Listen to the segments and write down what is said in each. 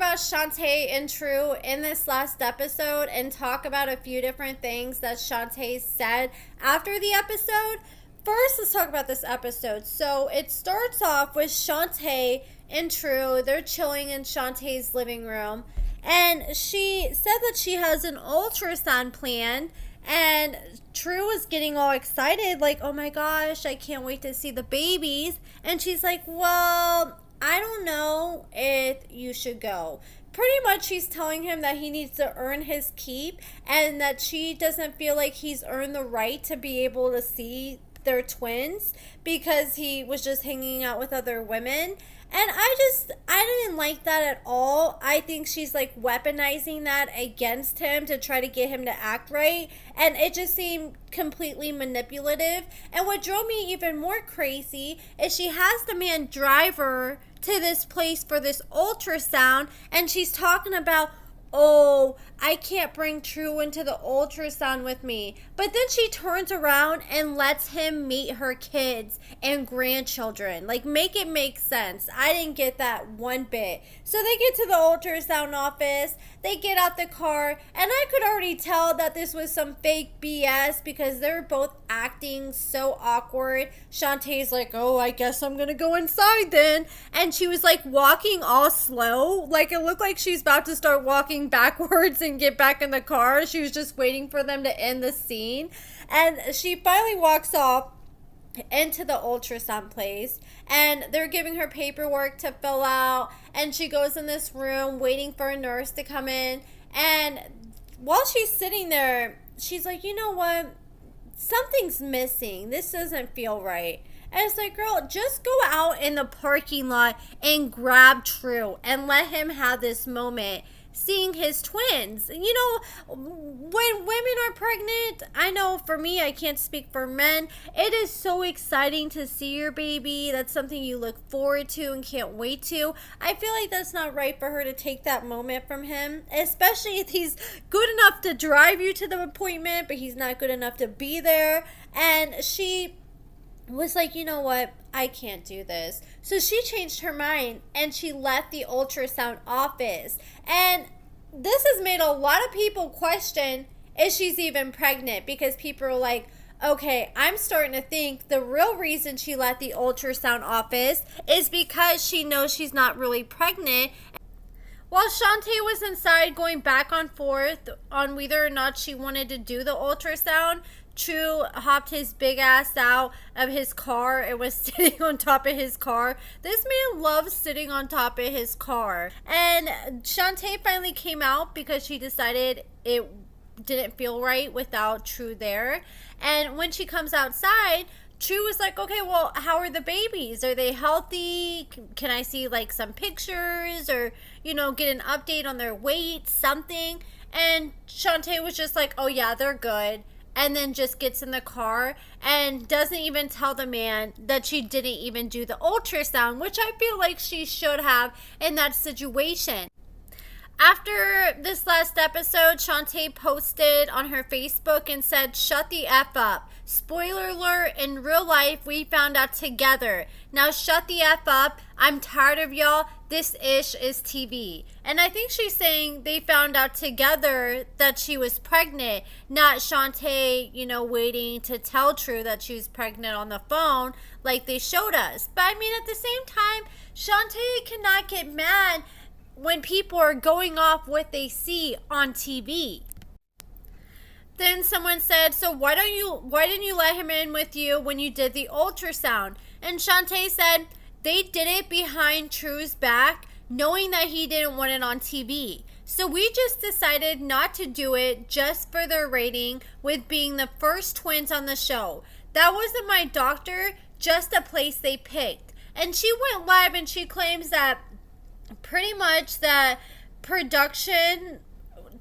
about Shantae and True in this last episode and talk about a few different things that Shantae said after the episode. First, let's talk about this episode. So it starts off with Shantae and True. They're chilling in Shantae's living room. And she said that she has an ultrasound planned. And True was getting all excited, like, oh my gosh, I can't wait to see the babies. And she's like, well, I don't know if you should go. Pretty much she's telling him that he needs to earn his keep and that she doesn't feel like he's earned the right to be able to see their twins because he was just hanging out with other women. And I didn't like that at all. I think she's like weaponizing that against him to try to get him to act right. And it just seemed completely manipulative. And what drove me even more crazy is she has the man drive her to this place for this ultrasound. And she's talking about, oh, I can't bring True into the ultrasound with me. But then she turns around and lets him meet her kids and grandchildren. Like, make it make sense. I didn't get that one bit. So they get to the ultrasound office. They get out the car. And I could already tell that this was some fake BS because they're both acting so awkward. Shantae's like, oh, I guess I'm going to go inside then. And she was like walking all slow. Like, it looked like she's about to start walking backwards and get back in the car. She was just waiting for them to end the scene. And she finally walks off into the ultrasound place and they're giving her paperwork to fill out, and she goes in this room waiting for a nurse to come in. And while she's sitting there, she's like, you know what, something's missing, this doesn't feel right. And it's like, girl, just go out in the parking lot and grab True and let him have this moment seeing his twins. You know, when women are pregnant, I know for me, I can't speak for men, it is so exciting to see your baby. That's something you look forward to and can't wait to. I feel like that's not right for her to take that moment from him, especially if he's good enough to drive you to the appointment, but he's not good enough to be there. And she was like, you know what, I can't do this. So she changed her mind and she left the ultrasound office. And this has made a lot of people question if she's even pregnant, because people are like, okay, I'm starting to think the real reason she left the ultrasound office is because she knows she's not really pregnant. While Shantae was inside going back and forth on whether or not she wanted to do the ultrasound, True hopped his big ass out of his car and was sitting on top of his car. This man loves sitting on top of his car. And Shantae finally came out because she decided it didn't feel right without True there. And when she comes outside, True was like, okay, well, how are the babies? Are they healthy? Can I see like some pictures or, you know, get an update on their weight, something? And Shantae was just like, oh yeah, they're good. And then just gets in the car and doesn't even tell the man that she didn't even do the ultrasound, which I feel like she should have in that situation. After this last episode, Shantae posted on her Facebook and said, shut the F up. Spoiler alert, in real life, we found out together. Now shut the F up. I'm tired of y'all. This ish is TV. And I think she's saying they found out together that she was pregnant, not Shantae, you know, waiting to tell True that she was pregnant on the phone like they showed us. But I mean, at the same time, Shantae cannot get mad when people are going off what they see on TV. Then someone said, so why didn't you let him in with you when you did the ultrasound? And Shantae said, they did it behind True's back, knowing that he didn't want it on TV. So we just decided not to do it just for their rating with being the first twins on the show. That wasn't my doctor, just a place they picked. And she went live and she claims that pretty much that production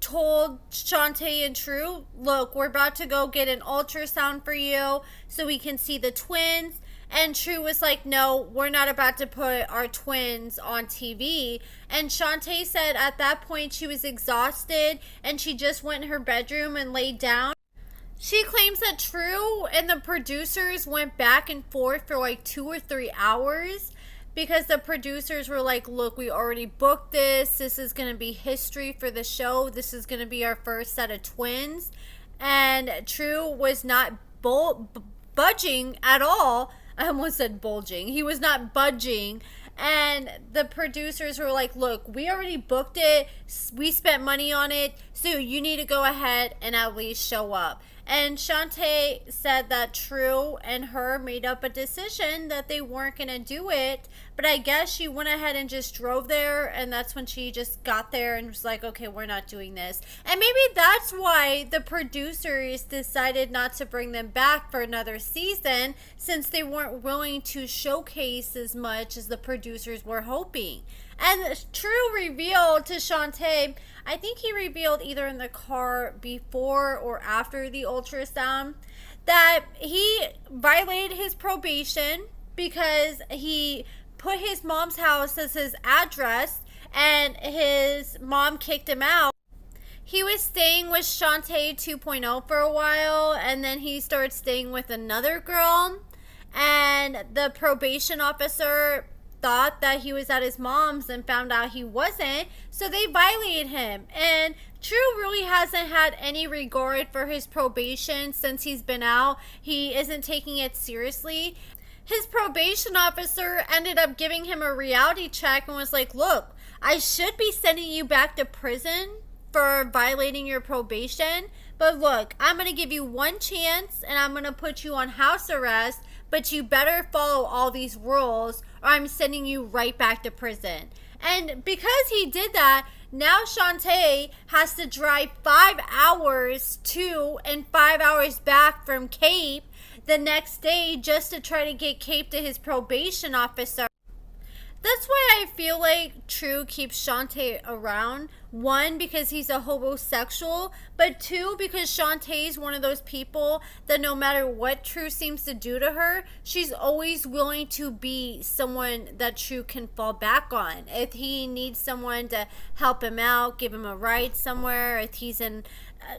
told Shantae and True, look, we're about to go get an ultrasound for you so we can see the twins. And True was like, no, we're not about to put our twins on TV. And Shantae said at that point she was exhausted and she just went in her bedroom and laid down. She claims that True and the producers went back and forth for like 2 or 3 hours because the producers were like, look, we already booked this. This is going to be history for the show. This is going to be our first set of twins. And True was not budging at all. I almost said bulging. He was not budging. And the producers were like, look, we already booked it. We spent money on it. So you need to go ahead and at least show up. And Shonta said that True and her made up a decision that they weren't going to do it. But I guess she went ahead and just drove there. And that's when she just got there and was like, okay, we're not doing this. And maybe that's why the producers decided not to bring them back for another season, since they weren't willing to showcase as much as the producers were hoping. And True revealed to Shonta, I think he revealed either in the car before or after the ultrasound, that he violated his probation because he put his mom's house as his address and his mom kicked him out. He was staying with Shonta 2.0 for a while, and then he started staying with another girl, and the probation officer thought that he was at his mom's and found out he wasn't, so they violated him. And True really hasn't had any regard for his probation since he's been out. He isn't taking it seriously. His probation officer ended up giving him a reality check and was like, look, I should be sending you back to prison for violating your probation, but look, I'm going to give you one chance and I'm going to put you on house arrest, but you better follow all these rules or I'm sending you right back to prison. And because he did that, now Shonta has to drive 5 hours to and 5 hours back from Cape the next day just to try to get Cape to his probation officer. That's why I feel like True keeps Shonta around. One, because he's a homosexual, but two, because Shonta is one of those people that no matter what True seems to do to her, she's always willing to be someone that True can fall back on. If he needs someone to help him out, give him a ride somewhere, if he's in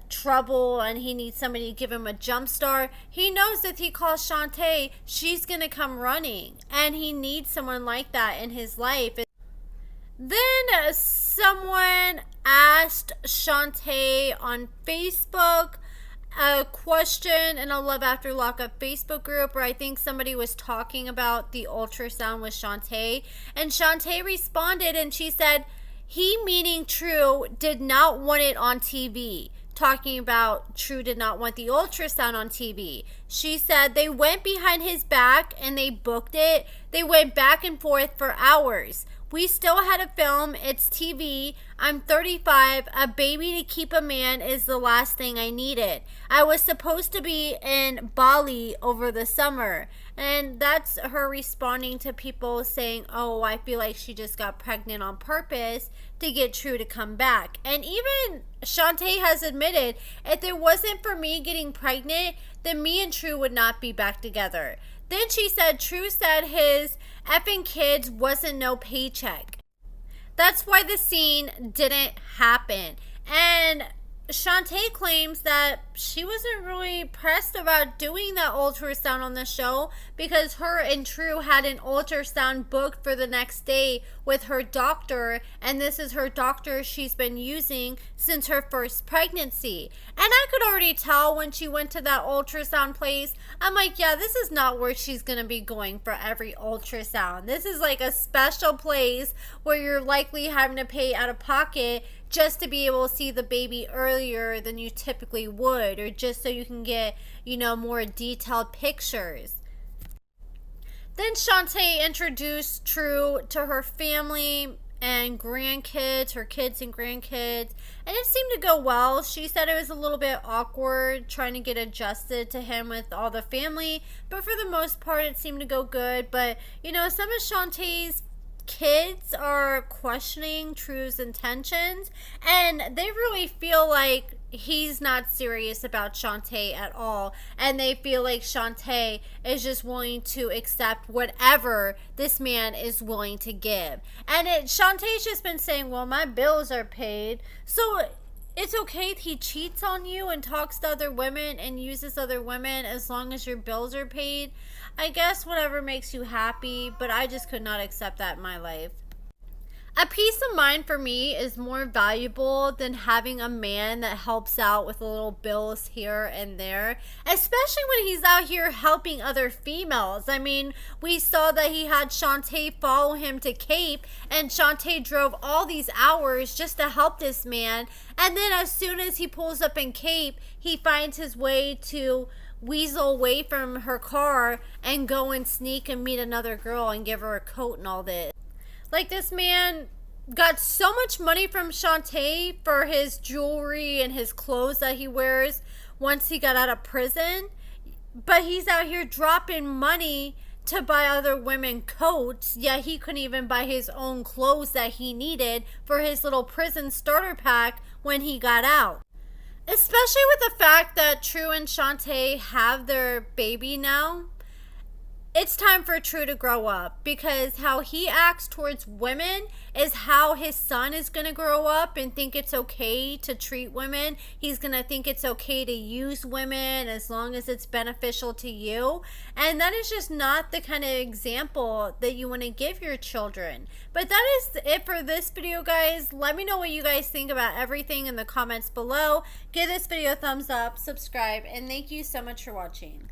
trouble and he needs somebody to give him a jump start, he knows if he calls Shonta, she's gonna come running, and he needs someone like that in his life. Then someone asked Shonta on Facebook a question in a Love After Lockup Facebook group, where I think somebody was talking about the ultrasound with Shonta, and Shonta responded and she said he, meaning True, did not want it on TV. Talking about True did not want the ultrasound on TV. She said they went behind his back and they booked it. They went back and forth for hours. We still had to film. It's TV. I'm 35. A baby to keep a man is the last thing I needed. I was supposed to be in Bali over the summer. And that's her responding to people saying, oh, I feel like she just got pregnant on purpose to get True to come back. And even Shonta has admitted, if it wasn't for me getting pregnant, then me and True would not be back together. Then she said True said his effing kids wasn't no paycheck. That's why the scene didn't happen. And Shonta claims that she wasn't really pressed about doing that ultrasound on the show because her and True had an ultrasound booked for the next day with her doctor, and this is her doctor she's been using since her first pregnancy. And I could already tell when she went to that ultrasound place, I'm like, yeah, this is not where she's going to be going for every ultrasound. This is like a special place where you're likely having to pay out of pocket just to be able to see the baby earlier than you typically would, or just so you can get, more detailed pictures. Then Shonta introduced True to her family and grandkids, her kids and grandkids, and it seemed to go well. She said it was a little bit awkward trying to get adjusted to him with all the family, but for the most part it seemed to go good. But some of Shanta's kids are questioning True's intentions, and they really feel like he's not serious about Shonta at all, and they feel like Shonta is just willing to accept whatever this man is willing to give. And Shanta's just been saying, well, my bills are paid, so it's okay if he cheats on you and talks to other women and uses other women as long as your bills are paid. I guess whatever makes you happy, but I just could not accept that in my life. A peace of mind for me is more valuable than having a man that helps out with little bills here and there, especially when he's out here helping other females. I mean, we saw that he had Shonta follow him to Cape, and Shonta drove all these hours just to help this man, and then as soon as he pulls up in Cape, he finds his way to weasel away from her car and go and sneak and meet another girl and give her a coat and all this. Like, this man got so much money from Shonta for his jewelry and his clothes that he wears once he got out of prison, but he's out here dropping money to buy other women coats, yet he couldn't even buy his own clothes that he needed for his little prison starter pack when he got out. Especially with the fact that True and Shonta have their baby now. It's time for True to grow up, because how he acts towards women is how his son is going to grow up and think it's okay to treat women. He's going to think it's okay to use women as long as it's beneficial to you. And that is just not the kind of example that you want to give your children. But that is it for this video, guys. Let me know what you guys think about everything in the comments below. Give this video a thumbs up, subscribe, and thank you so much for watching.